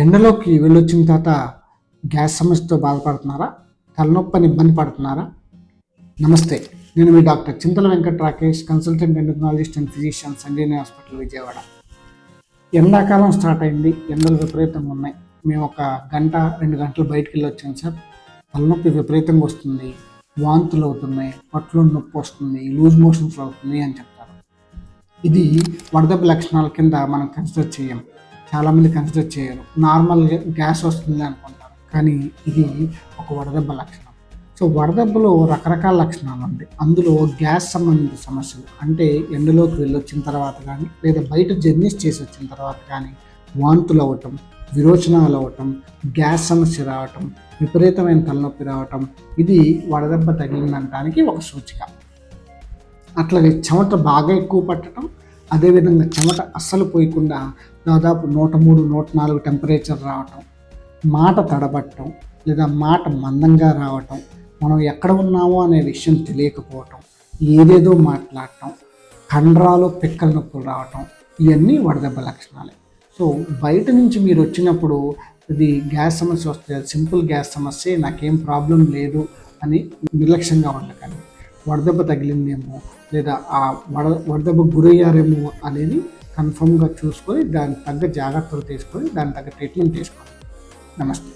ఎండలోకి వెళ్ళొచ్చిన తర్వాత గ్యాస్ సమస్యతో బాధపడుతున్నారా? తలనొప్పని ఇబ్బంది పడుతున్నారా? నమస్తే, నేను మీ doctor Chintala Venkata Rakesh, consultant endocrinologist and physician, Sanjeevani hospital, Vijayawada. ఎండాకాలం స్టార్ట్ అయింది, ఎండలు విపరీతంగా ఉన్నాయి. మేము ఒక గంట 2 గంటలు బయటికి వెళ్ళి వచ్చాం సార్. తలనొప్పి విపరీతంగా వస్తుంది, వాంతులు అవుతున్నాయి, పొట్టలో నొప్పి వస్తుంది, లూజ్ మోషన్స్ అవుతుంది అని చెప్తారు. ఇది వడదెబ్బ లక్షణాల కింద మనం కన్సిడర్ చేయం. చాలామంది కన్సిడర్ చేయరు, నార్మల్గా గ్యాస్ వస్తుంది అనుకుంటారు, కానీ ఇది ఒక వడదెబ్బ లక్షణం. సో వడదెబ్బలో రకరకాల లక్షణాలు ఉంటాయి. అందులో గ్యాస్ సంబంధించిన సమస్యలు అంటే ఎండలోకి వెళ్ళొచ్చిన తర్వాత కానీ లేదా బయట జర్నీస్ చేసి వచ్చిన తర్వాత కానీ వాంతులు అవ్వటం, విరోచనాలు అవ్వటం, గ్యాస్ సమస్య రావటం, విపరీతమైన తలనొప్పి రావటం, ఇది వడదెబ్బ తగిలిందనడానికి ఒక సూచిక. అట్లాగే చెమట బాగా ఎక్కువ పట్టడం, అదేవిధంగా చెమట అస్సలు పోయకుండా దాదాపు 103, 104 టెంపరేచర్ రావటం, మాట తడబట్టడం లేదా మాట మందంగా రావటం, మనం ఎక్కడ ఉన్నామో అనే విషయం తెలియకపోవటం, ఏదేదో మాట్లాడటం, కండరాలు పిక్కల నొప్పులు రావటం, ఇవన్నీ వడదెబ్బ లక్షణాలే. సో బయట నుంచి మీరు వచ్చినప్పుడు ఇది గ్యాస్ సమస్య వస్తే సింపుల్ గ్యాస్ సమస్య, నాకేం ప్రాబ్లం లేదు అని నిర్లక్ష్యంగా ఉండకండి. వడదెబ్బ తగిలిందేమో లేదా ఆ వడదెబ్బ గురయ్యారేమో అనేది కన్ఫర్మ్గా చూసుకొని దానికి తగ్గ జాగ్రత్తలు తీసుకొని దానికి తగ్గ ట్రీట్మెంట్ తీసుకోండి. నమస్తే.